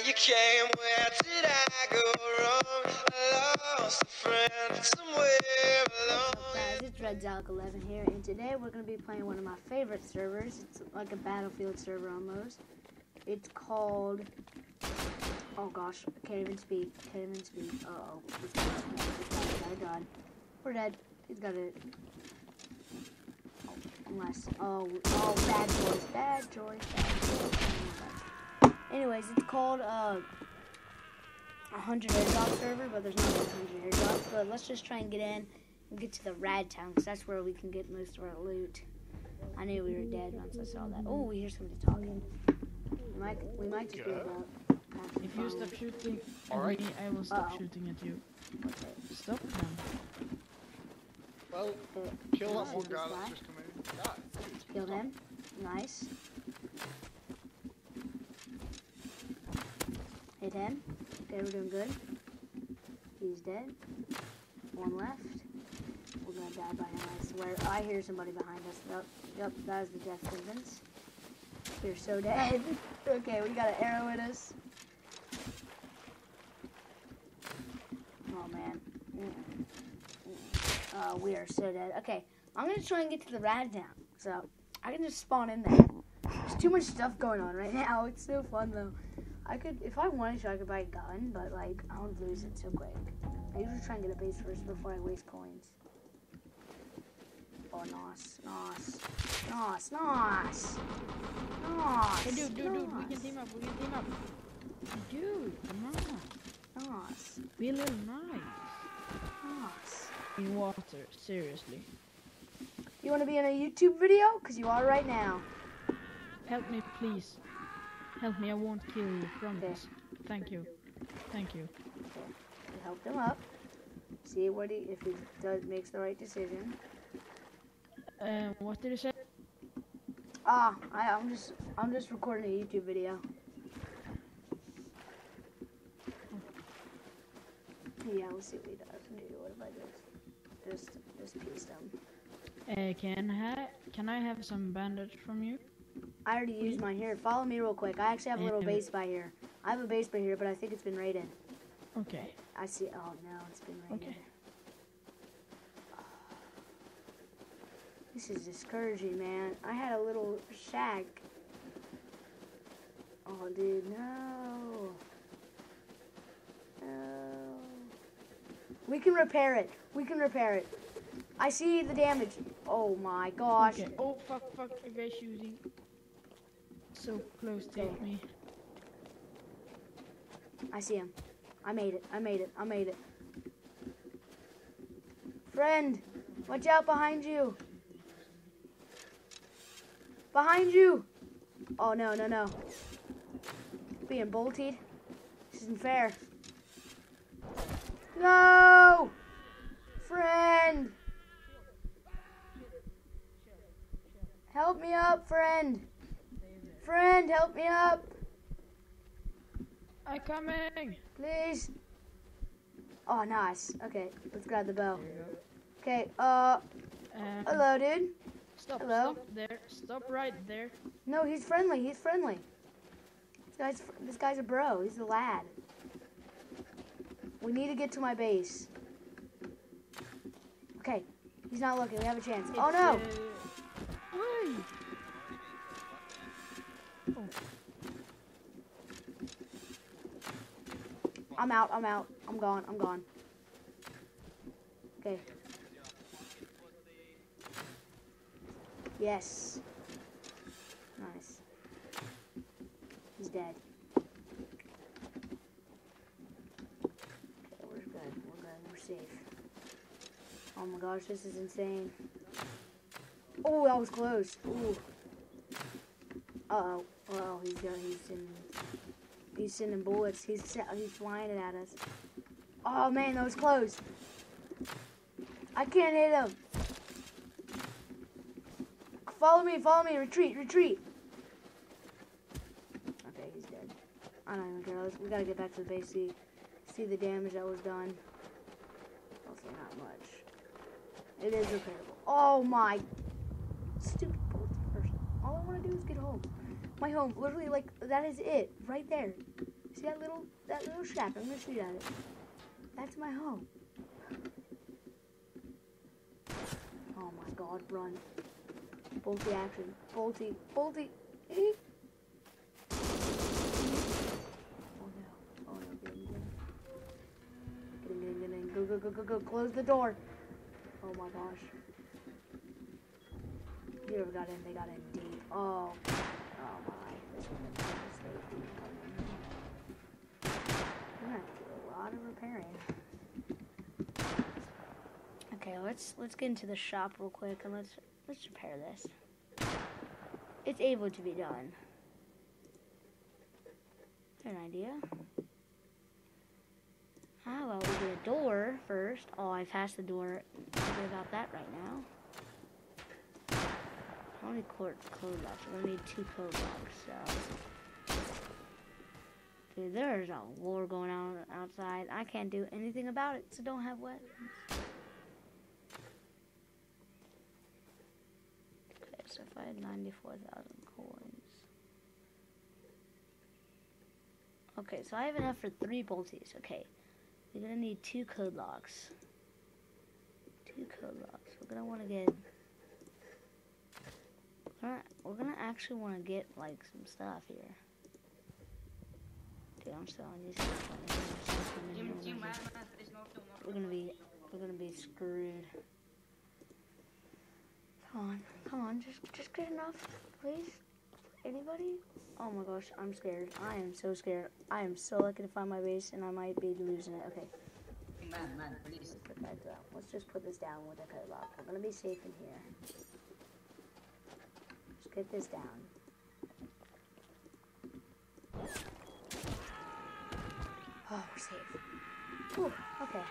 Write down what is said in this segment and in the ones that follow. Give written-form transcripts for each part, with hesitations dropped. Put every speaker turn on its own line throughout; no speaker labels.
you came, where did I go wrong? I lost a friend somewhere along.
Guys, it's RedZalk11 here, and today we're going to be playing one of my favorite servers. It's like a Battlefield server almost. It's called... Oh gosh, can't even speak. Uh-oh. He's got a gun. We're dead. He's got it. Oh, unless... Oh, bad choice. Anyways, it's called, 100 airdrop server, but there's not 100 airdrops. But let's just try and get in and get to the Rad Town, because that's where we can get most of our loot. I knew we were dead once I saw that. Oh, we hear somebody talking. We might just be about...
If you stop shooting at me, I will stop shooting at you.
Okay.
Stop them.
Well, kill that one guy that's just come in. God.
Killed him. Nice. Hit him. Okay, we're doing good. He's dead. One left. We're gonna die by him, I swear. I hear somebody behind us. Yep, that is the death sentence. We're so dead. Okay, we got an arrow in us. Oh man. We are so dead. Okay, I'm gonna try and get to the Rad Town, so I can just spawn in there. There's too much stuff going on right now. It's so fun though. I could, if I wanted to, I could buy a gun, but like I would lose it so quick. I usually try and get a base first before I waste coins. Oh, nos.
Hey, dude, we can team up. Dude, come on.
Nos.
Be a little nice.
Nos.
In water, seriously.
You want to be in a YouTube video? Because you are right now.
Help me, please. Help me, I won't kill you, promise. Thank you.
Okay. We helped him up. See what if he makes the right decision.
What did you say?
I'm just recording a YouTube video. Yeah, we'll see what he does. What if I just pieced him?
Can I have some bandage from you?
I already used mine here. Follow me real quick. I actually have a little base by here. I have a base by here, but I think it's been raided.
Okay.
I see. Oh no, it's been raided.
Okay.
This is discouraging, man. I had a little shack. Oh, dude, no. No. We can repair it. I see the damage. Oh my gosh.
Okay. Oh, fuck, a guy shooting. So close to me.
I see him. I made it. Friend, watch out behind you. Oh, no. Being bolted. This isn't fair. No! Friend! Help me up, friend! Friend, help me up!
I'm coming!
Please! Oh, nice. Okay, let's grab the bow. Okay, hello, dude.
Stop,
hello?
Stop there. Stop right there.
No, he's friendly. This guy's a bro. He's a lad. We need to get to my base. Okay, he's not looking. We have a chance. Oh no!
Oh.
I'm out. I'm gone. Okay. Yes. Nice. He's dead. Okay, we're good. We're safe. Oh my gosh, this is insane. Oh, that was close. Ooh. Uh-oh. Oh, he's sending bullets. He's flying it at us. Oh man, that was close. I can't hit him. Follow me. Retreat. Okay, he's dead. I don't even care. We gotta get back to the base. See the damage that was done. Hopefully not much. It is repairable. Oh my stupid person. All I want to do is get home. My home, literally, like, that is it. Right there. See that little shack? I'm gonna shoot at it. That's my home. Oh my god, run. Bolty action. Bolty. Bolty. Eek. Oh no. Oh no, get in. Get in. Go. Close the door. Oh my gosh. Whoever got in, they got in deep. Oh my. This one is a mistake. I'm gonna have to do a lot of repairing. Okay, let's get into the shop real quick and let's repair this. It's able to be done. Is there an idea? How about we get a door first? Oh, I passed the door. Forget about that right now. How many code locks? We're gonna need 2 code locks, so. Dude, there's a war going on outside. I can't do anything about it, so don't have weapons. Okay, so if I had 94,000 coins. Okay, so I have enough for 3 bolties. Okay, we're gonna need 2 code locks. 2 code locks. We're gonna want to get. We're gonna actually want to get like some stuff here. Dude, I'm still on these. We're gonna be screwed. Come on, just get enough, please. Anybody? Oh my gosh, I'm scared. I am so scared. I am so lucky to find my base, and I might be losing it. Okay.
Man, please.
Let's just put this down with a code lock. We're gonna be safe in here. Just get this down. Oh, we're safe. Whew. Okay.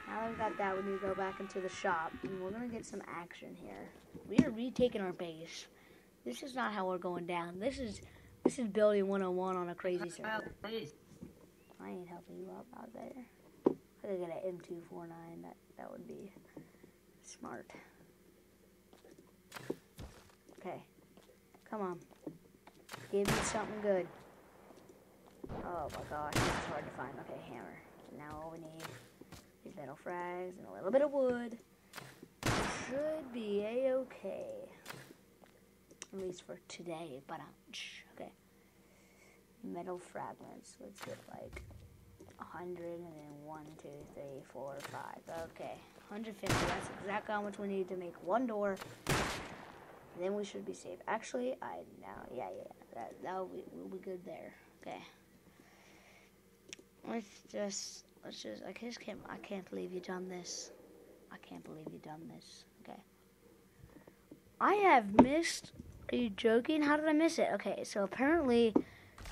Now that we've got that, we need to go back into the shop, and we're gonna get some action here. We are retaking our base. This is not how we're going down. This is building 101 on a crazy server. I ain't helping you out there. I could get an M249. That would be smart. Okay, come on. Give me something good. Oh my gosh, this is hard to find. Okay, hammer. Now all we need is metal frags and a little bit of wood. Should be a-okay. At least for today, but okay. Metal fragments. Let's get like 100 and then 1, 2, 3, 4, 5. Okay, 150. That's exactly how much we need to make 1 door. Then we should be safe. Actually, yeah. We'll be good there. Okay. Let's just. I can't believe you done this. I can't believe you done this. Okay. I have missed. Are you joking? How did I miss it? Okay, so apparently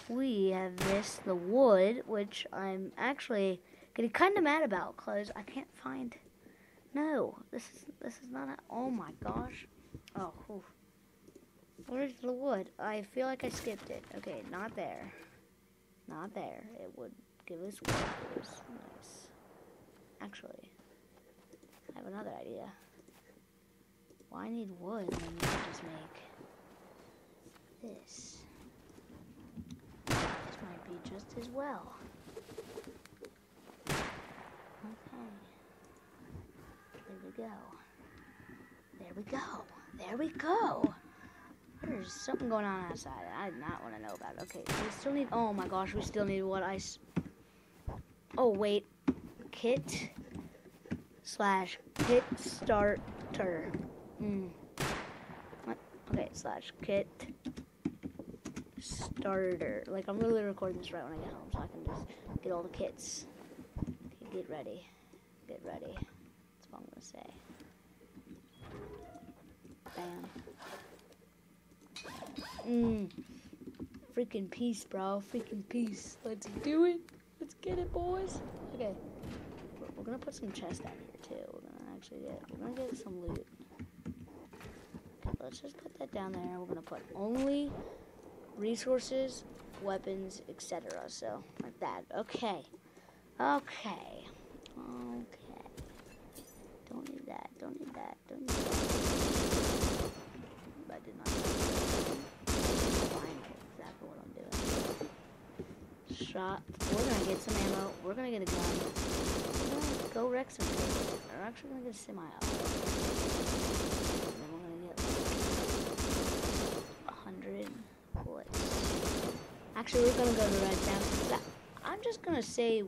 we have missed the wood, which I'm actually getting kind of mad about because I can't find. No, this is not. Oh my gosh. Oh. Whew. Where's the wood? I feel like I skipped it. Okay, not there. Not there. It would give us wood. It was nice. Actually, I have another idea. Why need wood when you can just make this? This might be just as well. Okay. There we go. There's something going on outside. I did not want to know about it. Okay, we still need. Oh my gosh, we still need what I. Oh wait, kit / kit starter. What? Okay, / kit starter. Like I'm really recording this right when I get home, so I can just get all the kits. Okay, get ready. That's what I'm gonna say. Bam. Freaking peace, bro. Freaking peace. Let's do it. Let's get it, boys. Okay. We're gonna put some chests down here too. We're gonna get some loot. Okay, let's just put that down there. We're gonna put only resources, weapons, etc. So like that. Okay. Don't need that. I did not. Exactly what I'm doing. shot. We're gonna get some ammo. We're gonna get a gun. We're gonna go wreck some things. We're actually gonna get a semi-auto. And then we're gonna get like 100 bullets. Actually, we're gonna go to Red Town. I'm just gonna say,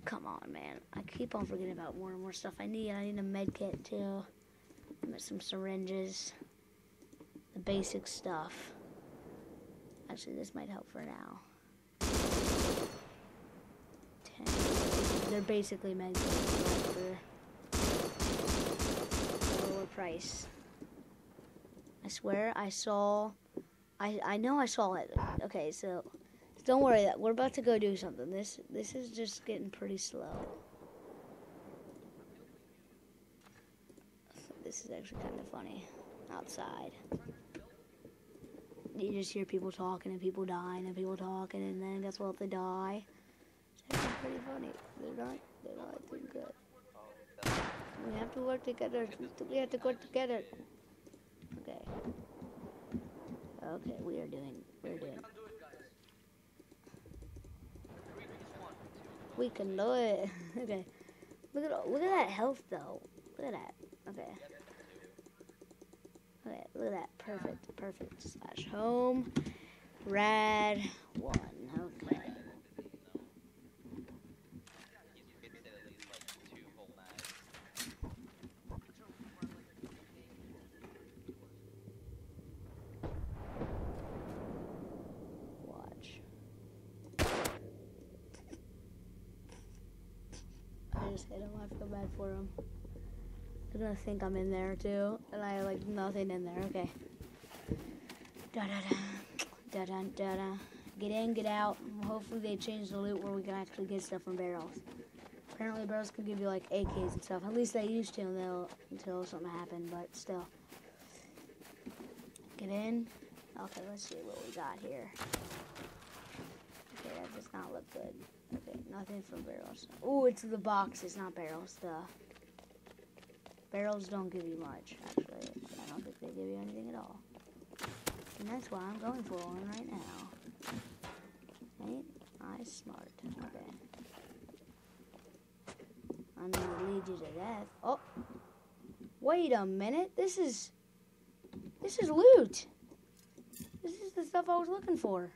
come on, man. I keep on forgetting about more and more stuff I need. I need a med kit too. Some syringes. The basic stuff. Actually, this might help for now. 10. They're basically med kits for a lower price. I swear I saw... I know I saw it. Okay, so don't worry. We're about to go do something. This is just getting pretty slow. This is actually kind of funny. Outside. You just hear people talking and people dying and people talking, and then guess what? They die. It's actually pretty funny. They're not too good. We have to work together. We have to work together. Okay. Okay, we're doing. We can do it. Okay. Look at that health though. Look at that. Okay. Okay, look at that. Perfect. Slash home. Rad 1. Okay. Watch. I just hit him. I feel bad for him. They're gonna think I'm in there too, and I like nothing in there. Okay. Da da da da da da. Get in, get out. Hopefully they change the loot where we can actually get stuff from barrels. Apparently barrels can give you like AKs and stuff. At least they used to until something happened, but still. Get in. Okay, let's see what we got here. Okay, that does not look good. Okay, nothing from barrels. Oh, it's the boxes, not barrels. Barrels don't give you much, actually. I don't think they give you anything at all. And that's why I'm going for one right now. Ain't I smart? Okay. I'm gonna lead you to death. Oh! Wait a minute. This is loot! This is the stuff I was looking for.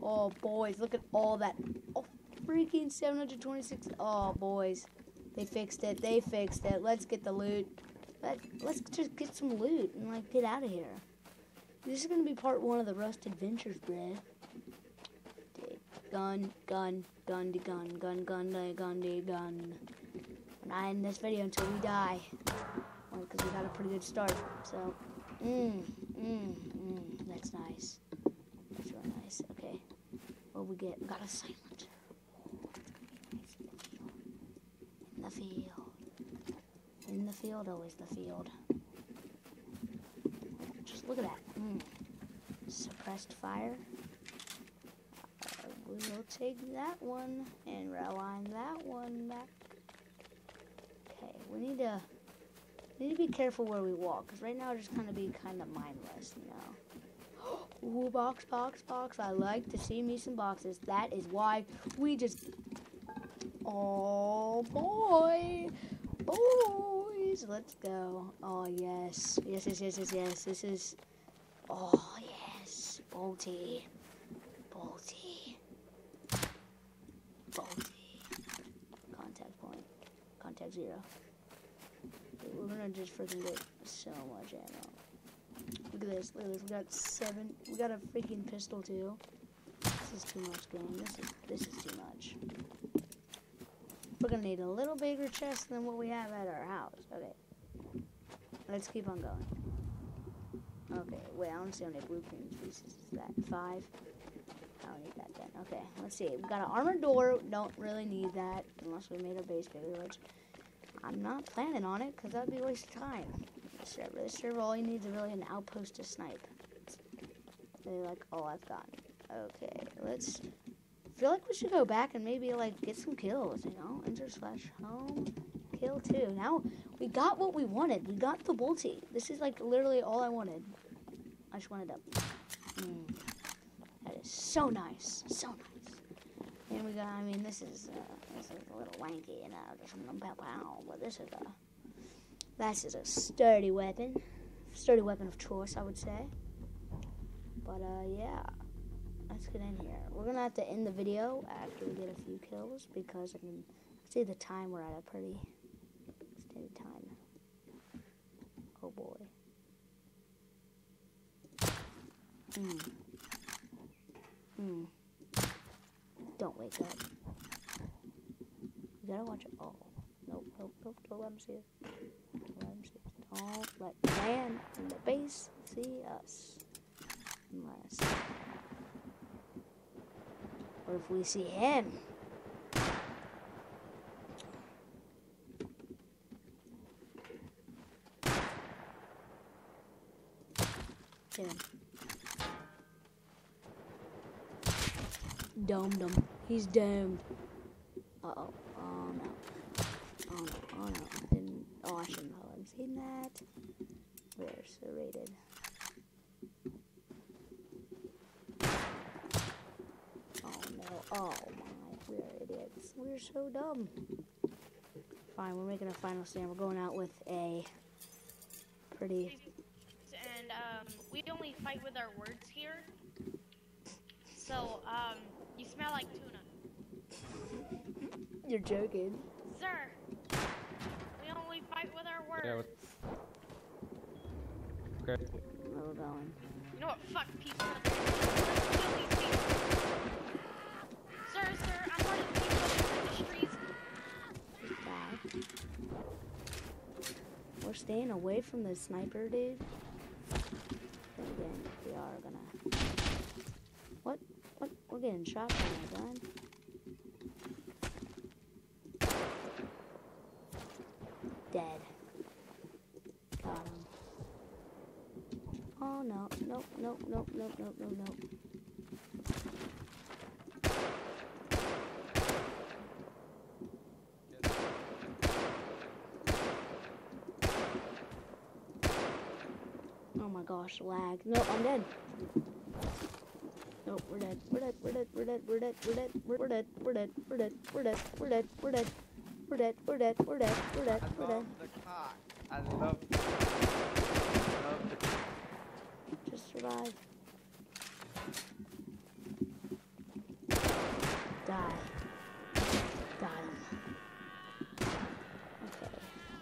Oh, boys, look at all that. Oh, freaking 726. Oh, boys. They fixed it. Let's get the loot. Let's just get some loot and, like, get out of here. This is going to be part 1 of the Rust Adventures, bruh. Gun. We're not in this video until we die. Because we got a pretty good start. So, that's nice. That's really nice. Okay. What we get? We got a silent. In the field, always the field. Just look at that. Suppressed fire. We will take that one and rewind that one back. Okay, we need to be careful where we walk, because right now we're just kind of mindless, you know. Ooh, box. I like to see me some boxes. That is why we just... Oh, boys, let's go. Oh, yes. Yes. This is... Oh, yes. Bolty. Contact point. Contact 0. We're gonna just freaking get so much ammo. Look at this. We got 7. We got a freaking pistol, too. This is too much, game. This is too much. We're gonna need a little bigger chest than what we have at our house. Okay. Let's keep on going. Okay, wait, I don't see how many blueprint pieces is that. 5? I don't need that then. Okay, let's see. We've got an armored door. Don't really need that unless we made our base bigger, which I'm not planning on it because that would be a waste of time. This server, all you need is really an outpost to snipe. They're like, all I've gotten. Okay, let's... I feel like we should go back and maybe, like, get some kills, you know? Enter/home, kill 2. Now, we got what we wanted. We got the bolty. This is, like, literally all I wanted. I just wanted to... That is So nice, so nice. And we got, I mean, this is a little wanky, you know, just pow, but this is a sturdy weapon of choice, I would say. But yeah, let's get in here. We're gonna have to end the video after we get a few kills because I can see the time. We're at a pretty steady time. Oh boy. Don't wake up. You gotta watch it. Oh, nope. Don't let him see us. Don't let the man in the base see us. Unless. What if we see him? Get him. Domed him. He's domed. Uh-oh. Oh, no. Oh, no. Oh, no. I shouldn't have seen that. We're serrated. Oh, no. Oh, my. We're idiots. We're so dumb. Fine, we're making a final stand. We're going out with a pretty...
And, we only fight with our words here. So, you smell like tuna.
You're joking.
Sir, we only fight with our words.
Yeah, okay.
Where we're going.
You know what? Fuck people. Let's kill these people. Sir, I'm letting people in the streets.
Die. We're staying away from the sniper, dude. Then again, we are gonna... What? We're getting shot by my gun. Dead. Got him. Oh no. Nope. Oh my gosh, lag. No, I'm dead. Nope, we're dead. We're dead. I
love the cock. I love the
Just survive. Die. Got him.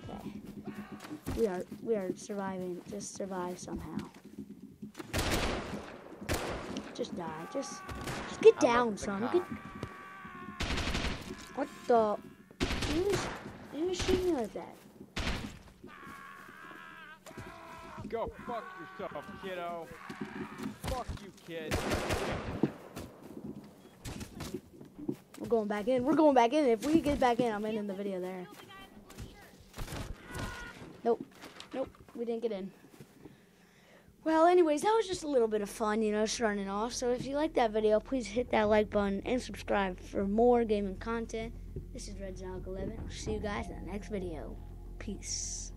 Okay. We are surviving. Just survive somehow. Just die. Just get down, son. What the? You was shooting me like that.
Go fuck yourself, kiddo. Fuck you, kid.
We're going back in. If we get back in, I'm ending the video there. Nope. We didn't get in. Well, anyways, that was just a little bit of fun, you know, starting off. So if you like that video, please hit that like button and subscribe for more gaming content. This is Red Zog 11. I'll see you guys in the next video. Peace.